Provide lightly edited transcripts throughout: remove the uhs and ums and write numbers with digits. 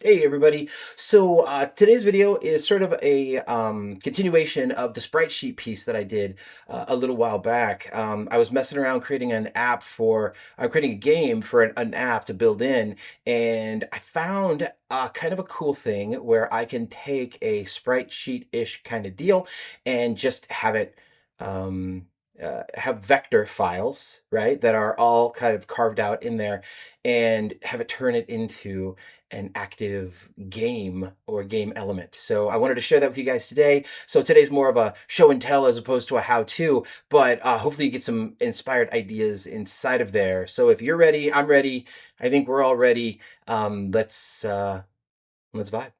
Hey everybody. So today's video is sort of a continuation of the sprite sheet piece that I did a little while back. I was messing around creating an app for creating a game for an app to build in, and I found kind of a cool thing where I can take a sprite sheet-ish kind of deal and just have it um, have vector files, right, that are all kind of carved out in there, and have it turn it into an active game or game element. So I wanted to share that with you guys today. So today's more of a show and tell as opposed to a how-to, but hopefully you get some inspired ideas inside of there. So if you're ready, I'm ready. I think we're all ready. Let's vibe.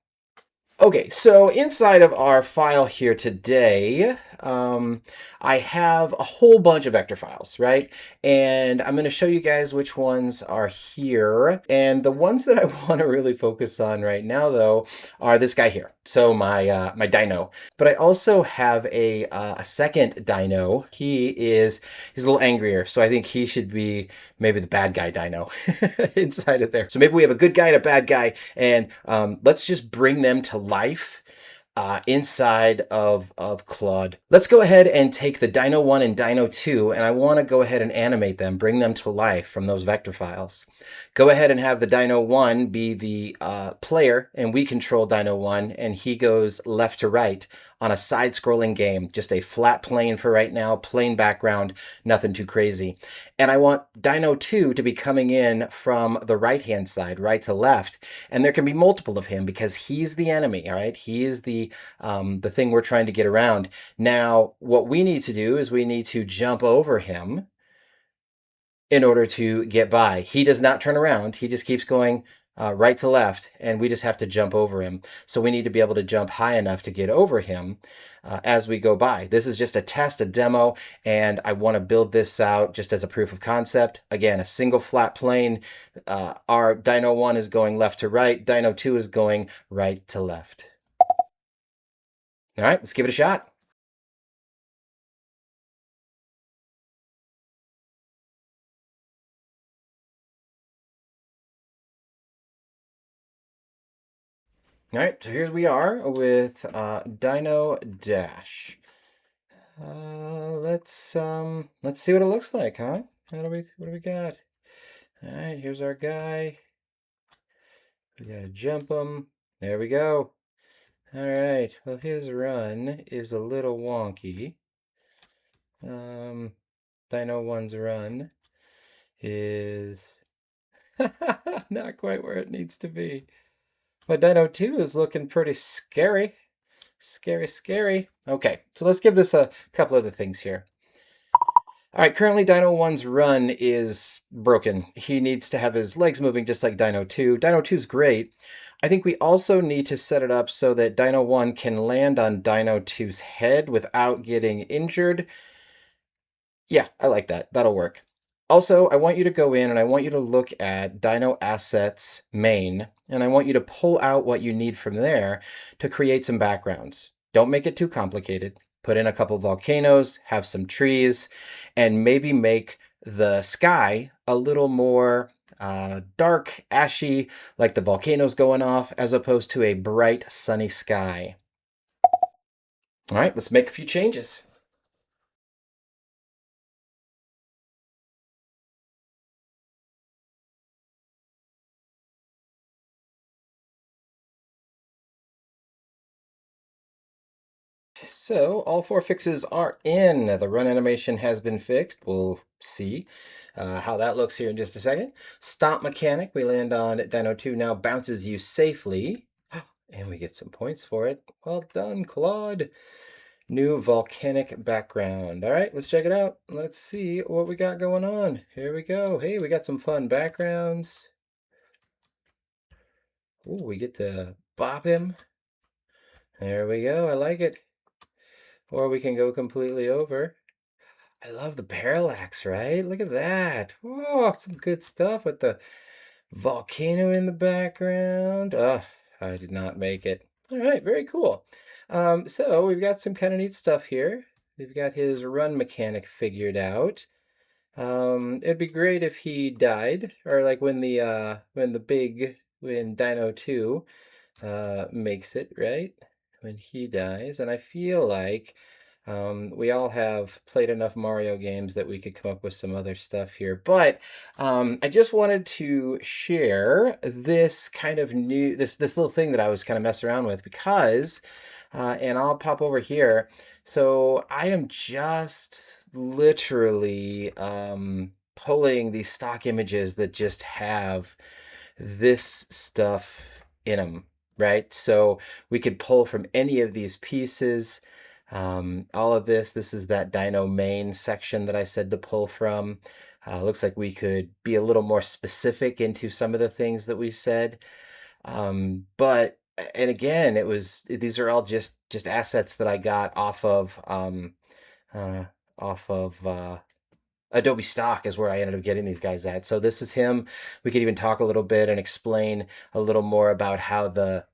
Okay, so inside of our file here today, I have a whole bunch of vector files, right? And I'm going to show you guys which ones are here. And the ones that I want to really focus on right now, though, are this guy here. So my Dino. But I also have a second Dino. He's a little angrier, so I think he should be maybe the bad guy Dino inside of there. So maybe we have a good guy and a bad guy, and let's just bring them to life inside of Claude. Let's go ahead and take the Dino 1 and Dino 2, and I want to go ahead and animate them, bring them to life from those vector files. Go ahead and have the Dino 1 be the player, and we control Dino 1, and he goes left to right on a side-scrolling game. Just a flat plane for right now, plain background, nothing too crazy. And I want Dino 2 to be coming in from the right-hand side, right to left, and there can be multiple of him because he's the enemy, all right? He is the thing we're trying to get around. Now, what we need to do is we need to jump over him in order to get by. He does not turn around. He just keeps going right to left, and we just have to jump over him. So we need to be able to jump high enough to get over him as we go by. This is just a test, a demo, and I want to build this out just as a proof of concept. Again, a single flat plane. Our Dino 1 is going left to right. Dino 2 is going right to left. All right, let's give it a shot. All right, so here we are with Dino Dash. Let's see what it looks like, huh? What do we got? All right, here's our guy. We gotta jump him. There we go. All right. Well, his run is a little wonky. Um, Dino 1's run is not quite where it needs to be. But Dino 2 is looking pretty scary. Scary, scary. Okay, so let's give this a couple other things here. All right, currently Dino 1's run is broken. He needs to have his legs moving just like Dino 2. Dino 2 is great. I think we also need to set it up so that Dino 1 can land on Dino 2's head without getting injured. Yeah, I like that. That'll work. Also, I want you to go in and I want you to look at Dino Assets main, and I want you to pull out what you need from there to create some backgrounds. Don't make it too complicated. Put in a couple volcanoes, have some trees, and maybe make the sky a little more dark, ashy, like the volcanoes going off, as opposed to a bright, sunny sky. All right, let's make a few changes. So all four fixes are in. The run animation has been fixed. We'll see how that looks here in just a second. Stomp mechanic, we land on Dino 2 now bounces you safely. And we get some points for it. Well done, Claude. New volcanic background. All right, let's check it out. Let's see what we got going on. Here we go. Hey, we got some fun backgrounds. Ooh, we get to bop him. There we go. I like it. Or we can go completely over. I love the parallax, right? Look at that. Oh, some good stuff with the volcano in the background. Oh, I did not make it. All right, very cool. So we've got some kind of neat stuff here. We've got his run mechanic figured out. It'd be great if he died, or like when the big when Dino 2 makes it, right? When he dies. And I feel like we all have played enough Mario games that we could come up with some other stuff here. But I just wanted to share this kind of this little thing that I was kind of messing around with because, and I'll pop over here. So I am just literally pulling these stock images that just have this stuff in them, right? So we could pull from any of these pieces. All of this is that Dino main section that I said to pull from. Looks like we could be a little more specific into some of the things that we said. But and again, these are all just assets that I got uh, off of Adobe stock is where I ended up getting these guys at. So this is him. We could even talk a little bit and explain a little more about how the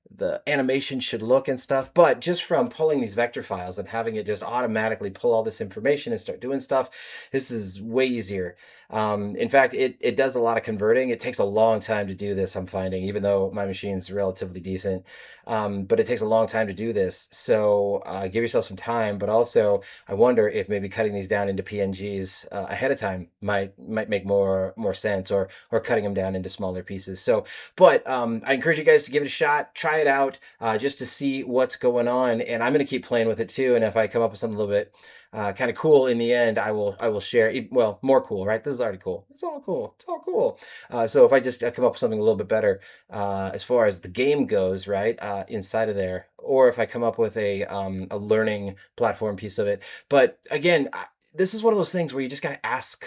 animation should look and stuff. But just from pulling these vector files and having it just automatically pull all this information and start doing stuff, this is way easier. In fact, it does a lot of converting. It takes a long time to do this, I'm finding, even though my machine's relatively decent. But it takes a long time to do this. So give yourself some time, but also I wonder if maybe cutting these down into PNGs ahead of time might make more sense, or cutting them down into smaller pieces. So, but I encourage you guys to give it a shot, try it out, just to see what's going on. And I'm going to keep playing with it too. And if I come up with something a little bit kind of cool in the end, I will share. Well, more cool, right? This is already cool. It's all cool. It's all cool. So if I just come up with something a little bit better as far as the game goes, right, inside of there, or if I come up with a learning platform piece of it. But again, this is one of those things where you just got to ask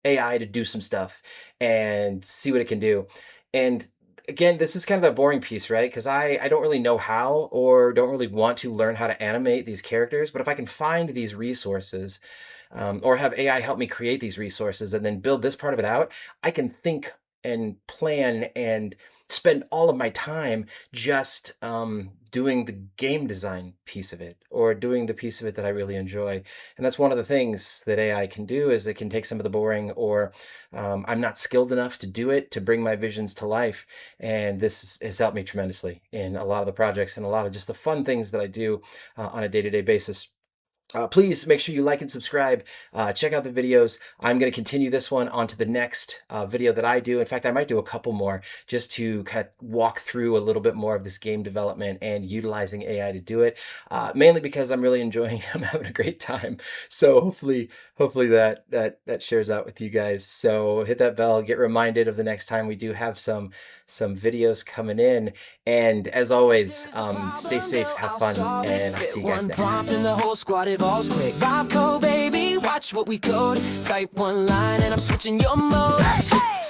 AI to do some stuff and see what it can do. And again, this is kind of the boring piece, right? Because I don't really know how, or don't really want to learn how to animate these characters. But if I can find these resources, or have AI help me create these resources and then build this part of it out, I can think and plan and spend all of my time just doing the game design piece of it, or doing the piece of it that I really enjoy. And that's one of the things that AI can do, is it can take some of the boring, or I'm not skilled enough to do it, to bring my visions to life. And this has helped me tremendously in a lot of the projects and a lot of just the fun things that I do on a day-to-day basis. Please make sure you like and subscribe. Check out the videos. I'm going to continue this one onto the next video that I do. In fact, I might do a couple more just to kind of walk through a little bit more of this game development and utilizing AI to do it. Mainly because I'm really enjoying it. I'm having a great time. So hopefully that shares out with you guys. So hit that bell, get reminded of the next time we do have some videos coming in. And as always, stay safe, have fun, and I'll see you guys next time. Evolves quick. Vibe code, baby, watch what we code. Type one line and I'm switching your mode. Hey, hey.